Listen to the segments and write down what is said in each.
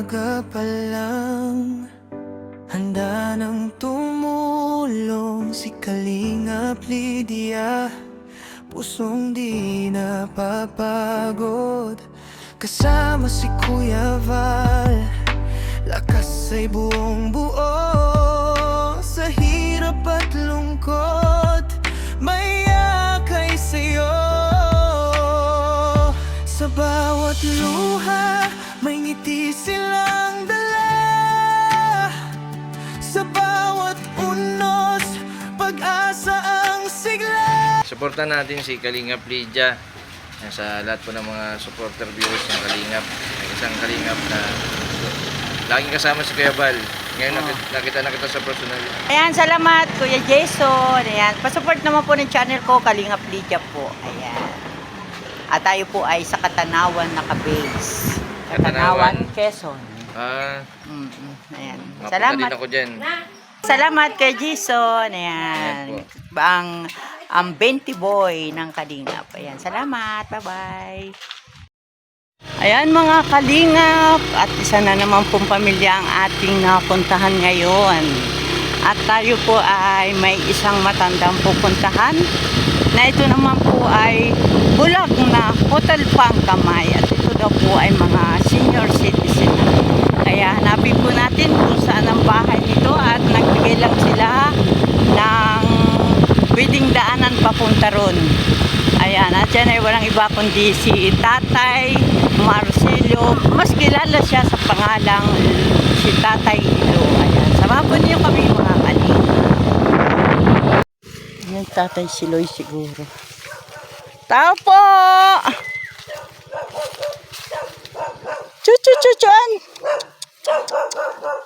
umaga pa lang, handa nang tumulong si Kalingap Lydia. Pusong di napapagod, kasama si Kuya Val. Lakas ay buong buo, sa hirap at lungkot may yakay sa'yo. Sa bawat luha may ngiti silang dala, sa bawat unos pag-asa ang sigla. Suportan natin si Kalingap Lydia sa lahat po ng mga supporter viewers ng Kalingap. May isang Kalingap na laging kasama si Kuya Val. Ngayon nakita na kita sa personal. Ayan, salamat Kuya Jason. Ayan, pasupport naman po ng channel ko, Kalingap Lydia po. Ayan. At tayo po ay sa Katanawan naka-base. Katanawan, Quezon. Ayan. Mapunta Salamat. din ako dyan. Salamat kay Jason. Ayan. Ayan Ang 20 boy ng Kalingap. Ayan. Salamat. Bye-bye. Ayan mga Kalingap. At isa na naman pong pamilya ang ating napuntahan ngayon. At tayo po ay may isang matandang pupuntahan. Na ito naman po ay bulag na Hotel Pangkamay. At ito daw po ay mga senior citizen. Kaya hanapin po natin kung saan ang bahay nito. At nagbigay lang sila ng pwedeng daanan papunta ron. Ayan, at yan ay walang iba kundi si Tatay Marcelo. Mas kilala siya sa pangalang si Tatay Ilo. Ayan, samahan po niyo kami mga Kalingap. Yan, Tatay Siloy siguro. Tao po! Chuchuchuchuan!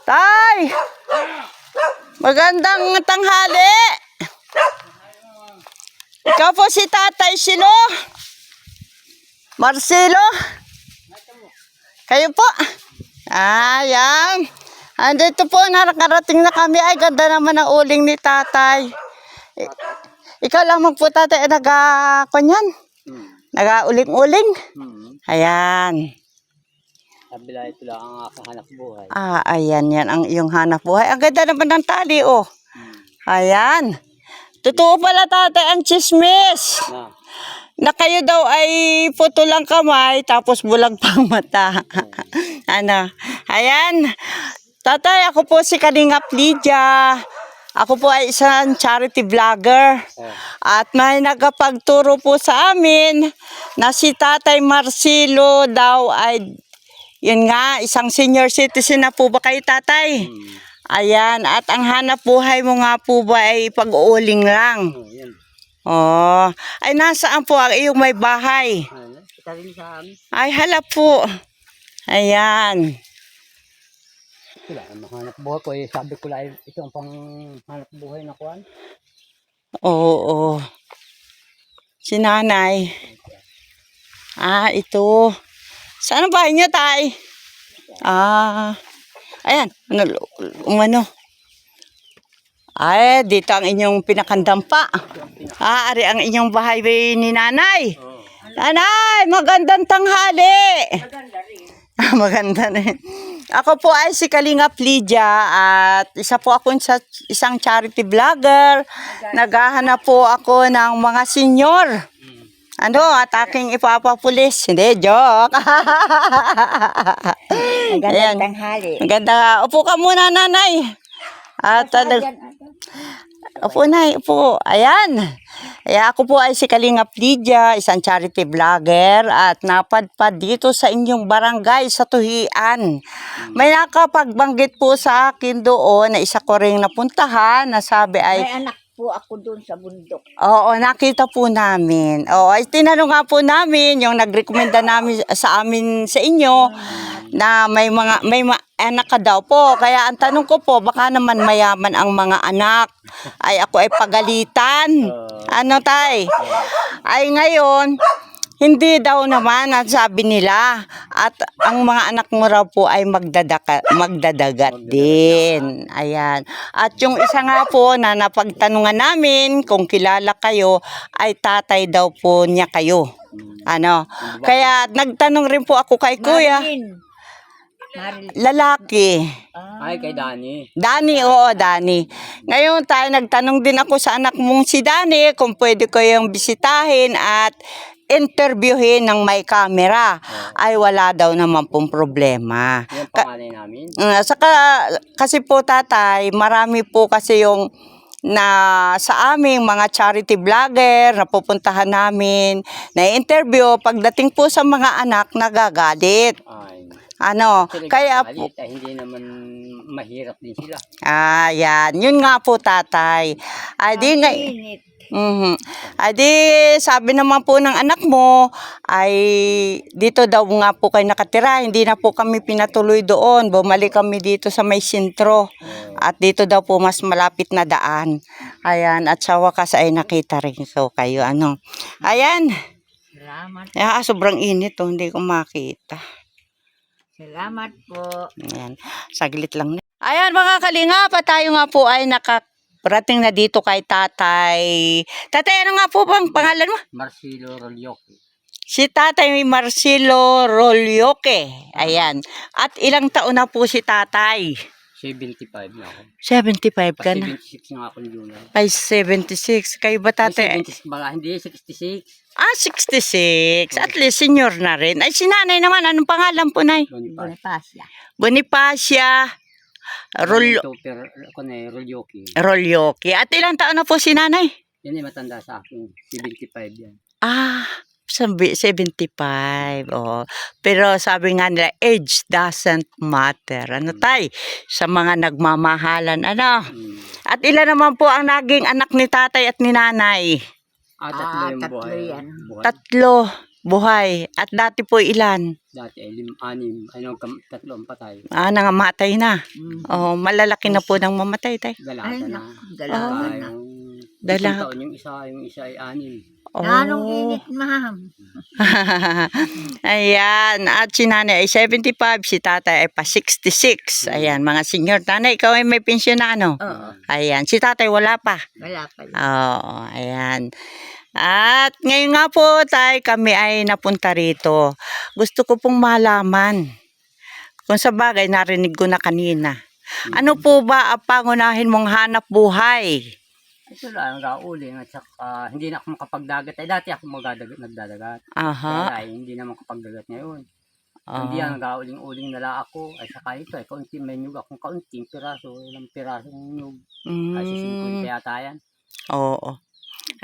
Tay! Magandang tanghali! Ikaw po si Tatay Silo? Marcelo? Kayo po? Ayan. Andito po, nakarating na kami. Ay, ganda naman ang uling ni Tatay. Ikaw lamang po, Tatay, nag-kunyan? Nag-uling-uling? Ayan. Kabila ito lang ang aking hanap buhay. Ayan, yan ang iyong hanap buhay. Ang ganda naman ng tali, oh. Ayan. Totoo pala, Tatay, ang chismis. Na kayo daw ay puto lang kamay, tapos bulag pang mata. Ano? Ayan. Tatay, ako po si Kalingap Lydia. Ako po ay isang charity vlogger. At may nagpagturo po sa amin na si Tatay Marcelo daw ay, yun nga, isang senior citizen na po ba kayo, Tatay? Ayan, at ang hanap buhay mo nga po ba ay pag-uuling lang? Oh, ay nasaan po ang iyong may bahay? Kita rin sa amin. Ay, hala po. Ayan. Wala ang hanap buhay ko. Sabi ko lang, ito ang pang hanap buhay na kuhan. Oo. Si Nanay. Ito. Saan ang bahay niyo, Tay? Ayan. Umano. Ay, dito ang inyong pinakandampa. Ari ang inyong bahay ni Nanay. Nanay, magandang tanghali. Maganda rin. Maganda rin. Ako po ay si Kalingap Lydia at isa po ako sa isang charity vlogger. Naghahanap po ako ng mga senior. Ano, at aking ipapapulis. Hindi, joke. Magandang tanghali. Maganda. Upo ka muna, Nanay. At upo, Nay. Upo. Ayan. Ako po ay si Kalingap Lydia, isang charity vlogger at napadpad dito sa inyong barangay sa Tuhian. May nakapagbanggit po sa akin doon na isa ko ring napuntahan na sabi ay... May anak po ako doon sa bundok. Oo, nakita po namin. Oo, ay tinanong nga po namin, yung nagrekomenda namin sa amin sa inyo na may anak ka daw po. Kaya ang tanong ko po, baka naman mayaman ang mga anak. Ay ako ay pagalitan. Ano, Tay? Ay ngayon, hindi daw naman ang sabi nila. At ang mga anak mo raw po ay magdadagat din. Ayan. At yung isa nga po na napagtanungan namin kung kilala kayo, ay tatay daw po niya kayo. Ano? Kaya nagtanong rin po ako kay Kuya. Lalaki. Ay, kay Dani. Dani, oo, Dani. Ngayon tayo, nagtanong din ako sa anak mong si Dani kung pwede ko yung bisitahin at interviewin ng may camera. Ay, wala daw naman pong problema. Yan pangalan namin. Saka, kasi po tatay, marami po kasi yung na sa aming mga charity vlogger na pupuntahan namin, na interview, pagdating po sa mga anak, nagagalit. Ay. Ano, Sila kaya galit, hindi naman mahirap din sila. yan. Yun nga po, tatay. Di nga, di, sabi naman po ng anak mo, ay dito daw nga po kayo nakatira. Hindi na po kami pinatuloy doon. Bumalik kami dito sa may sentro. At dito daw po mas malapit na daan. Ayan, at sa wakas ay nakita rin so kayo. Ano. Ayan. Salamat, Sobrang init, hindi ko makita. salamat po. Ayan, saglit lang. Ayan mga kalingap, tayo nga po ay nakarating na dito kay tatay. Tatay, ano nga po bang pangalan mo? Marcelo Rolyoki. Si tatay Marcelo Rolyoke. Ayan. At ilang taon na po si tatay? 75 na ako. 75 ka na. 76 nga ako yun. Ay, 76. Kayo ba tatay? 76 ba? Hindi, 66. 66. At least senior na rin. Ay, si nanay naman. Anong pangalan po, nay? Bonifacia. Bonifacia Rolyoki. Rolyoke. At ilang taon na po si nanay? Yan ay matanda sa akin. 75 yan. 75. Oh. Pero sabi nga nila, age doesn't matter. Ano tay? Sa mga nagmamahalan, ano? At ilan naman po ang naging anak ni tatay at ni nanay? Tatlo yung tatlo buhay. yan. Tatlo. Buhay. At dati po ilan? Dati ay 6. Tatlo ang patay. Nangamatay na. Oh, malalaki na po nang mamatay tay. Dalaga na. Dalaga na. Dalaga. Taon yung isa ay 6. Oh. Anong init, ma'am? Ayan. At si nanay ay 75, si tatay ay pa 66. Ayan, mga senior. Nanay, ikaw ay may pensyon na ano? Oo. Ayan. Si tatay wala pa. Wala pa. Oo, ayan. At ngayon nga po tay, kami ay napunta rito. Gusto ko pong malaman. Kung sa bagay, narinig ko na kanina. Ano po ba ang pangunahin mong hanap buhay? Ito lang, gauling at saka hindi na ako makapagdagat. Ay dati ako nagdadagat. Aha. Kaya ay hindi na makapagdagat ngayon. Hindi yan, gauling-uling nala ako. Ay saka ito, ay kaunti may nyug akong kaunting piraso. Ilang pirasong nyug. Ay sisingkul yata yan. Oo.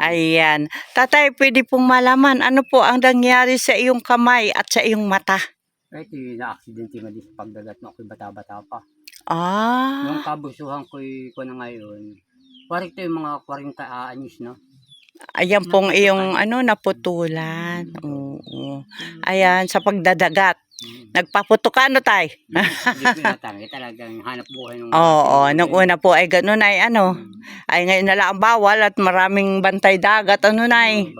Ayan. Tatay, pwede pong malaman, ano po ang nangyari sa iyong kamay at sa iyong mata? Ito yung na-aksidente na din sa pagdagat na ako'y bata-bata pa. Ah. Nung kabusuhan ko'y ko na ngayon, parang ito yung mga 40 anyos na. Ayan pong iyong naputulan. Oo. Ayan, sa pagdadagat. Nagpaputok ka, ano tay? Hindi ko natangi talagang hanap buhay nung Oo, nung una po ay ganun ay ay ngayon na lang ang bawal at maraming bantay dagat, nay?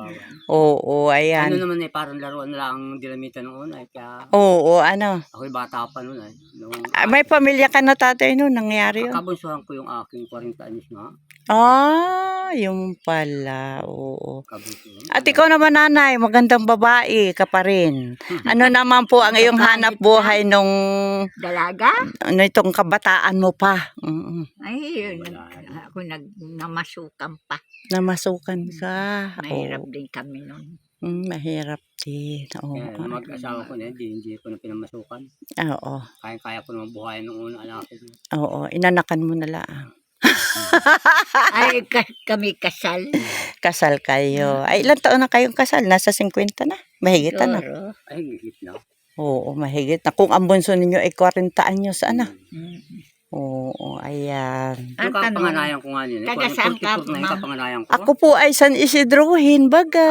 Oo, ayan. Ano naman parang laruan na lang ang dinamitan ng una. Kaya Oo, ako'y bata pa noon ay. may pamilya ka na tatay noon, nangyari yun? Kabunsuhan ko yung aking 40 anyos nga. Yung pala, oo. Kabunsuhan. At ikaw naman nanay, magandang babae ka pa rin. Ano naman po ang iyong hanap buhay nung Dalaga? itong kabataan mo pa? Ay, yun. Ako namasukan pa. Namasukan ka. Mahirap din kami nun. Mahirap din. Oo. Kaya mag-asawa ko na, hindi ko na pinamasukan. Oo. Kaya ko naman buhayin ng una anak ko. Oo. Inanakan mo na lang. Ay, kami kasal. Kasal kayo. Ay, ilang taon na kayong kasal? Nasa 50 na? Mahigit na. Siguro. Ay, higit na. Oo, mahigit na. Kung ang bunso ninyo ay 40 anyos, Oo, ayan. Yung kapanganayan ko nga yun. Taga saan ka, na yung kapanganayan ko. Ako po ay San Isidro, Hinbaga.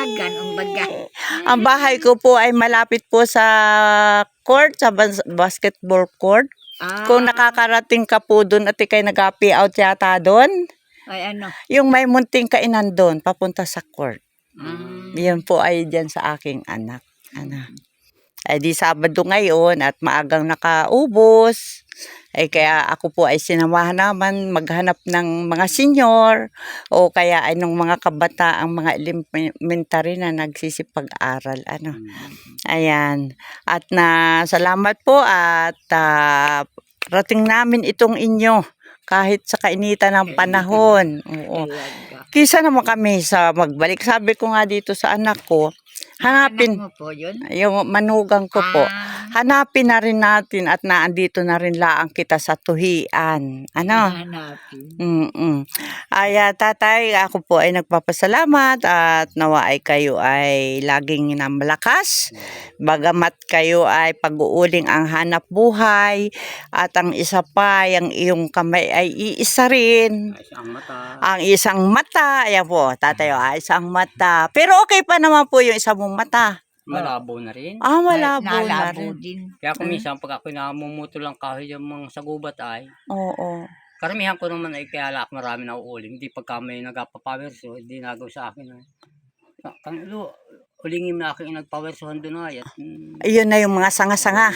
Ganong baga. Ang bahay ko po ay malapit po sa court, sa basketball court. Kung nakakarating ka po doon at ikay nag-happy out yata doon, Ay, ano? yung may munting kainan doon, papunta sa court. Yan po ay dyan sa aking anak. Ay di Sabado ngayon at maagang nakaubos. Ay kaya ako po ay sinamahan naman maghanap ng mga senior o kaya ay ng mga kabataang mga elementary na nagsisipag-aral. Ano. Ayan. At salamat po at rating namin itong inyo kahit sa kainitan ng panahon. Oo. Kisa naman kami sa magbalik. Sabi ko nga dito sa anak ko, hanapin, Anak mo po yun? yung manugang ko po, hanapin na rin natin at naandito na rin laang kita sa tuhian. Ano? Hanapin. Ay, tatay, ako po ay nagpapasalamat at nawa ay kayo ay laging na malakas. Bagamat kayo ay pag-uuling ang hanap buhay at ang isa pa, yung iyong kamay ay iisa rin. Ay, ang mata. Ang isang mata, ayan po, tatay, isang mata. Pero okay pa naman po yung isa mong mata. Malabo na rin. Malabo na Nalabo rin. din. Kaya kung minsan pag ako namumuto lang kahoy yung mga sa gubat ay, Oo. karamihan ko naman ay kaya laak marami na uuling. Hindi pagka may nagpapawerso, hindi nagaw sa akin ay. Kang ilo, ulingin na aking nagpawersohan doon ay. At, Ayun na yung mga sanga-sanga.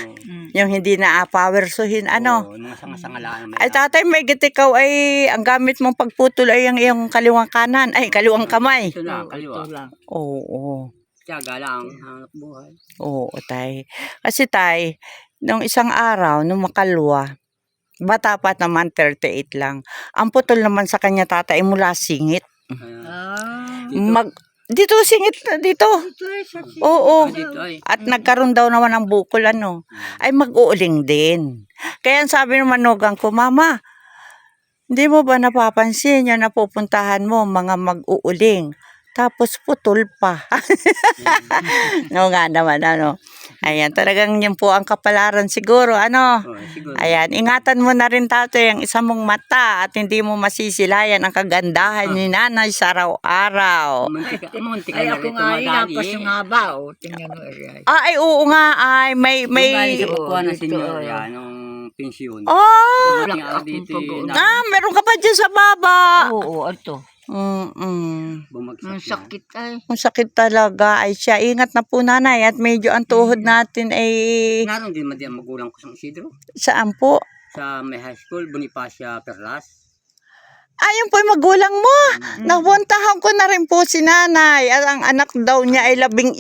Yung hindi na powersuhin, ano. Oo, mga sanga-sanga lang. Ay, tatay, may ikaw ay ang gamit mong pagputol ay yung iyong kaliwang kanan. Ay, kaliwang kamay. Ito lang, kaliwa. Ito lang. Oo. Tiyaga lang, hanap buhay. Oo, tay. Kasi tay, nung isang araw, nung makalwa, bata pa naman, 38 lang. Ang putol naman sa kanya, tatay, mula singit. Dito, singit, dito. Oo. Dito ay. At nagkaroon daw naman ng bukol, ay mag-uuling din. Kaya ang sabi ng manugang ko, Mama, hindi mo ba napapansin yung napupuntahan mo, mga mag-uuling? Tapos putol pa. No nga naman, Ayan, talagang yun po ang kapalaran siguro, Siguro. Ayan, ingatan mo na rin, tatay, ang isa mong mata at hindi mo masisilayan ang kagandahan ni nanay sa araw-araw. Muntik Ay, na ako rin nga ay tumadali. napas nga ba? O, tingnan mo. Ay. Ay, oo nga, ay, may... Yung galing sa Oo, pagkuha ng dito, senyor oo. yan, nung pensyon. Oh! Dumating ako dito, Meron ka pa dyan sa baba. Oo, ito. bumagsak Ang na. sakit ay. Ang sakit talaga ay siya. Ingat na po, nanay, at medyo ang tuhod natin ay Naroon din ang magulang ko sa Isidro. saan po? Sa may high school, Bonifacia Perlas. Ayun po yung magulang mo. Napuntahan ko na rin po si nanay. At ang anak daw niya ay 11.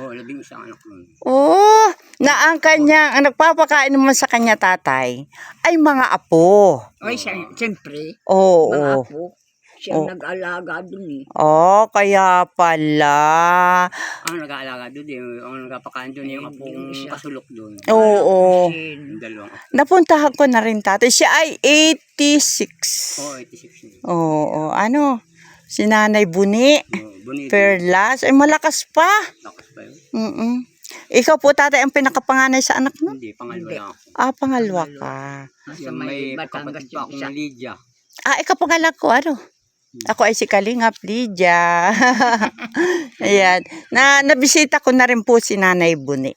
Oo, 11 anak ko. Oh, na ang kanya, ang nagpapakain naman sa kanya, tatay, ay mga apo. Ay, siyempre. Oo. Mga apo. Siya Oh. nag-alaga dun eh. Oh, kaya pala. Ang nag-aalaga doon, ang nagpapakain doon yung apong kasulok doon. Oo. Yung dalawang apo. Napuntahan ko na rin, tatay. Siya ay 86. Oo, 86 na. Oo, si Nanay Buni, Bonito. Perlas, ay malakas pa. Lakas pa yun. Ikaw po, tatay, ang pinakapanganay sa anak mo? Hindi, pangalawa lang ako. Pangalawa ka. Nasa Yung may may Batangas kapatid pa yung akong isa. Lydia. Ikaw pangalan ko, Ako ay si Kalingap Lydia. Ayan. Nabisita ko na rin po si Nanay Buni.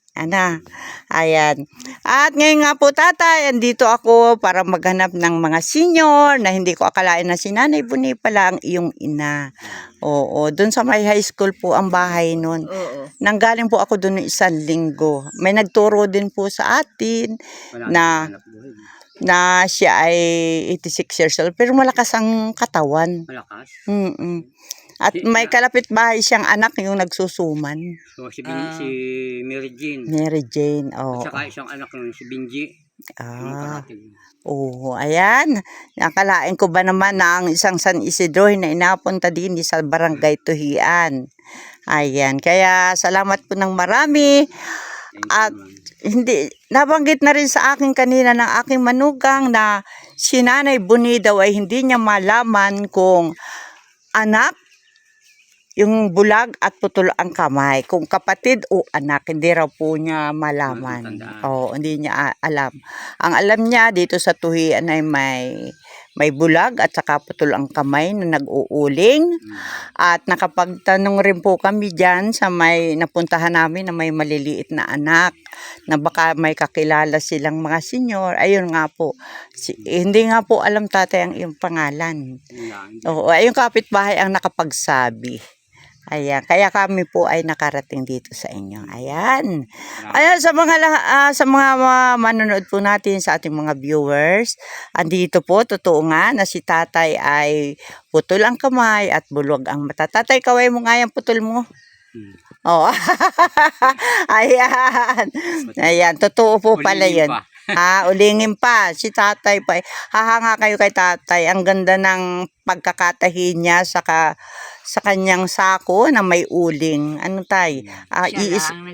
Ayan. At ngayon nga po, tatay, andito ako para maghanap ng mga senior na hindi ko akalain na si Nanay Buni pala ang iyong ina. Oo. Doon sa may high school po ang bahay nun. Oo. Nanggaling po ako doon ng 1 linggo. May nagturo din po sa atin Wala na hanap buhay. na siya ay 86 years old pero malakas ang katawan. Malakas. At may kalapit bahay siyang anak yung nagsusuman. So, si Mary Jane. Mary Jane. At saka isang anak nun, si Benji. Yung karating. Ayan. Nakalain ko ba naman na ang isang San Isidro na inapunta din sa Barangay Tuhian. Ayan. Kaya salamat po ng marami. At hindi, nabanggit na rin sa akin kanina ng aking manugang na si Nanay Buni daw ay hindi niya malaman kung anak, yung bulag at putol ang kamay. Kung kapatid o anak, hindi raw po niya malaman. Hindi niya alam. Ang alam niya dito sa Tuhian ay may bulag at saka putol ang kamay na nag-uuling. At nakapagtanong rin po kami dyan sa may napuntahan namin na may maliliit na anak na baka may kakilala silang mga senior. Ayun nga po. Hindi nga po alam, tatay, ang iyong pangalan. Oo, ayong kapitbahay ang nakapagsabi. Ayan, kaya kami po ay nakarating dito sa inyo. Ayan. Ayan, sa mga manonood po natin, sa ating mga viewers, andito po, totoo nga na si tatay ay putol ang kamay at bulwag ang mata. Tatay, kaway mo nga yung putol mo. Oh. Ayan. Ayan, totoo po pala yun. Ulingin pa. Si tatay pa. Hahanga kayo kay tatay. Ang ganda ng pagkakatahi niya sa kanyang sako na may uling. Ano tay? Siya lang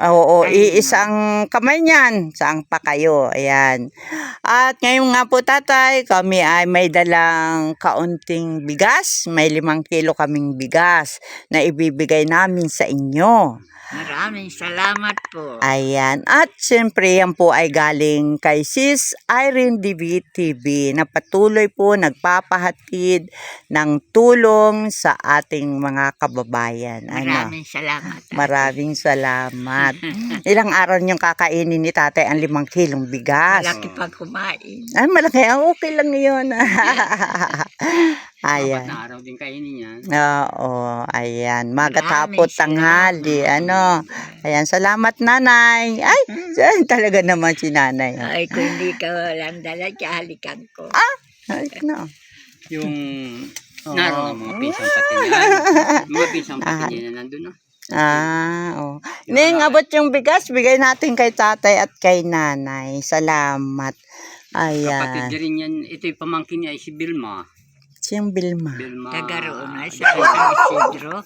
Oo, iisang kamay niyan. Saan pa kayo? Ayan. At ngayon nga po tatay, kami ay may dalang kaunting bigas. May 5 kilo kaming bigas na ibibigay namin sa inyo. Maraming salamat po. Ayan. At syempre yan po ay galing kay Sis Irene DB TV na patuloy po nagpapahatid ng tulong sa ating mga kababayan. Maraming salamat. Maraming salamat. Ilang araw niyong kakainin ni tatay ang 5 kilong bigas? Malaki pag kumain. Ay, malaki. Okay lang yun. Ayan. Ayan. Na araw din kainin niya. Oo, ayan. Magatapot Maraming tanghali. Ano? Ayan, salamat nanay. Ay, talaga naman si nanay. Ay, kung hindi ka walang dala, halikan ko. Ay, no. Yung naroon mga pinsang pati niya. Mga pinsang pati niya na nandun na. Oh. Ning, abot yung bigas, bigay natin kay tatay at kay nanay. Salamat. Kapatid Ayan. rin yan. Ito yung pamangkin niya ay si Bilma. Siyang Bilma. Taga roon ay sa San Isidro.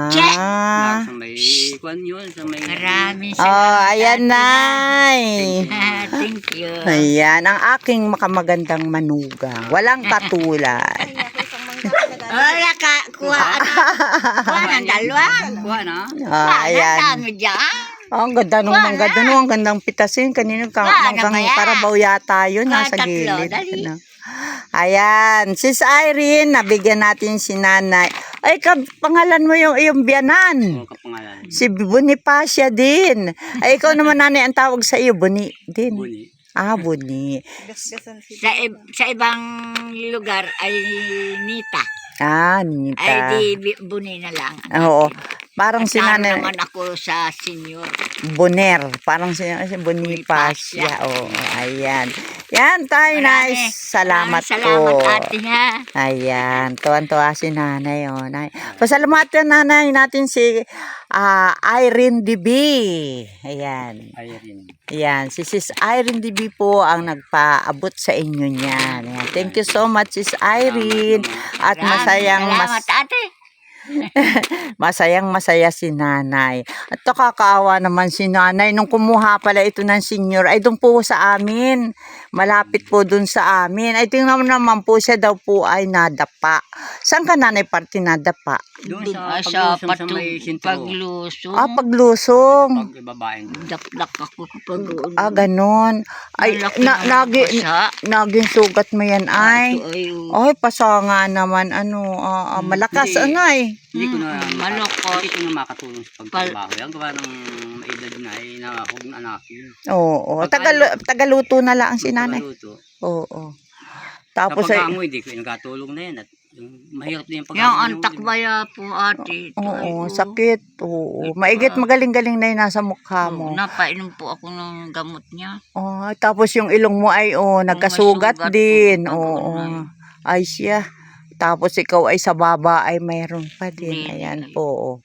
Sa may kwan yun. Sa may... Maraming Oh, salamat. ayan nay. Thank you. Ayan, ang aking makamagandang manugang. Walang katulad. Wala ka, kuha na. Kuha ng dalawa. Kuha na. Ayan. Dami dyan. Ang ganda nung ang gandang pitasin. Kanina Ano ba yan? karabaw yata yun. Nasa Tatlo, gilid. dali. Ano. Ayan. Sis Irene, nabigyan natin si nanay. Ay, pangalan mo yung iyong biyanan. Oo, kapangalan. Si Bonifacia din. Ay, ikaw naman nanay ang tawag sa iyo. Boni din. Buni. Boni. Sa ibang lugar ay Nita. Nita. Ay di Buni na lang. Oo. Parang si Taro nanay. naman ako sa senior. Boner. Parang si Bonifacia. Oo, ayan. Yan, tayo Marami. nice. Salamat Salamat po. ate ha. Ayan, tuwan-tuwa si nanay. Oh. Pasalamatan nanay natin si Irene DB. Ayan. Irene. Ayan, si Sis Irene DB po ang nagpaabot sa inyo niyan. Ayan. Thank you so much, Sis Irene. At Salamat ate. masayang-masaya si nanay. At kakaawa naman si nanay. Nung kumuha pala ito ng senior, ay doon po sa amin. Malapit po doon sa amin. Ay tingnan naman po siya daw po ay nadapa. Saan ka nanay party nadapa? Doon Sa sa paglusong sa may sintro. paglusong. Paglusong. Pag ibabain. Daplak ako kapag Ganon. Ay, naging sugat mo yan ay. Ay, pasanga naman. Malakas Hindi. anay. Hindi ko na malukot. Hindi ko na makatulong sa pagtrabaho. Yan gawa ng edad na ay nakakog na anak yun. Oo. Tagaluto na lang si nanay. Tagaluto. Oo. Tapos Kapag ay, ako hindi ko nakatulong na yan. At mahirap na yung Yung pag-aaral. antak baya po ate. oo, sakit. Oo. Maigit magaling-galing na yung nasa mukha mo. Napainom po ako ng gamot niya. Oh, tapos yung ilong mo ay nagkasugat may sugat din. po. Oo. Ay siya. Tapos ikaw ay sa baba ay mayroon pa din. Hindi. Ayan po.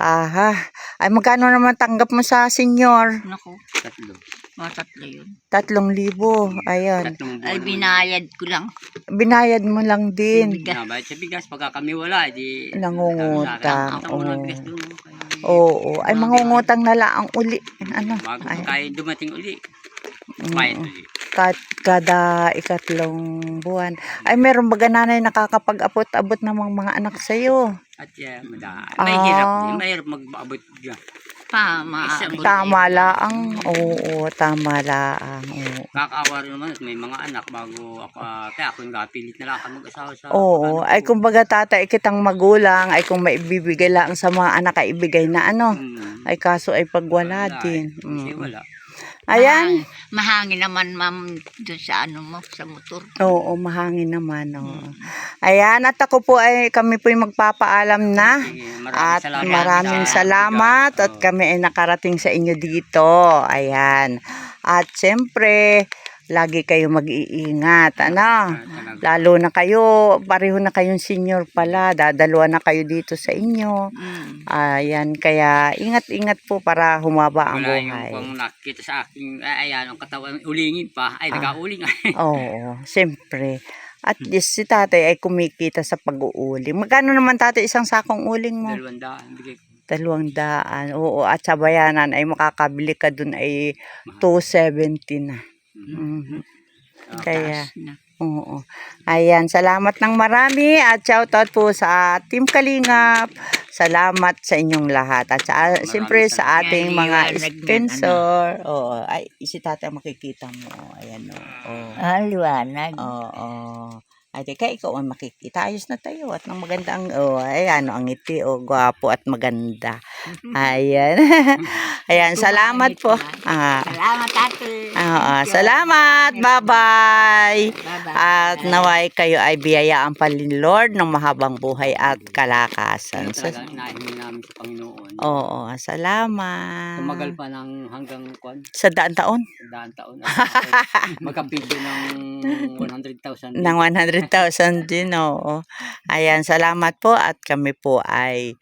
Aha. Ay magkano naman tanggap mo sa senior? Naku, Tatlo. mga tatlo yun. 3,000. Ayan. Tatlong Ay buwan. binayad ko lang. Binayad mo lang din. Bayad sa bigas. Pagka kami wala, di... Nangungutang. Utang mo ng bigas doon. Oo. Ay mangungutang na lang uli. Ano? Bago Ay. tayo dumating uli. Bayad uli. Kada 3 buwan. Ay, meron baga nanay nakakapag-abot-abot ng mga anak sa'yo? At mahirap. Mahirap mag-abot dyan. Tama lang. Oo, tama lang. Oo. Kakaawa rin naman at may mga anak bago ako, kaya ako yung kapilit na lang ako mag-asawa sa... Oo, ay kumbaga tatay kitang magulang, ay kung maibibigay lang sa mga anak ay ibigay na ano. Ay kaso ay pagwala din. Kasi wala. Ayan. Mahangin naman, ma'am, doon sa ano mo, sa motor. Oo, mahangin naman. Oo. Ayan, at ako po kami po magpapaalam na. Sige, At salamat. maraming salamat at kami ay nakarating sa inyo dito. Ayan. At siyempre, lagi kayo mag-iingat. Ano? Lalo na kayo, pareho na kayong senior pala. Dadalawa na kayo dito sa inyo. Ayan, kaya ingat-ingat po para humaba ang Wala yung buhay. pang nakita sa aking, ayan, ang katawan, ulingin pa. Ay, nag-auling. Oo, siyempre. At least si tatay ay kumikita sa pag-uuling. Magkano naman tatay isang sakong uling mo? 200, bigay ko. 200. Oo, at sa bayanan ay makakabili ka dun ay 270 na. Mhm. Kaya, oo. Ayan, salamat ng marami at shoutout po sa Team Kalingap. Salamat sa inyong lahat. At siyempre sa ating mga sponsor. Oo, ay, si tatay makikita mo. Ayan, oo. Liwanag. Oo. Ay, teka, ikaw ang makikita. Ayos na tayo. At ng magandang, ayan, ang ngiti, gwapo at maganda. Ayan. Ayan, salamat po. Salamat, ate. Salamat. Bye-bye. Bye-bye. At naway kayo ay biyayaan pa ni Lord ng mahabang buhay at kalakasan. Talagang inahingi namin sa Panginoon. Oo, salamat. Tumagal pa ng hanggang Sa daan taon? daan taon. Magkapidyo ng 100,000. Ng 100,000 din, oo. Ayan, salamat po at kami po ay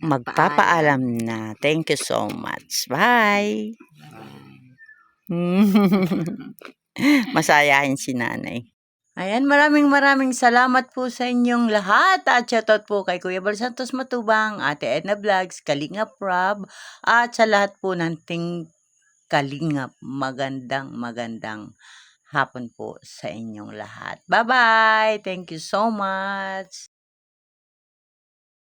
magpapaalam na. Thank you so much. Bye. Masayahin si nanay. Ayan, maraming salamat po sa inyong lahat. At shoutout po kay Kuya Bal Santos Matubang, Ate Edna Vlogs, Kalingap Rob, at sa lahat po ng Team Kalingap. Magandang hapon po sa inyong lahat. Bye-bye! Thank you so much!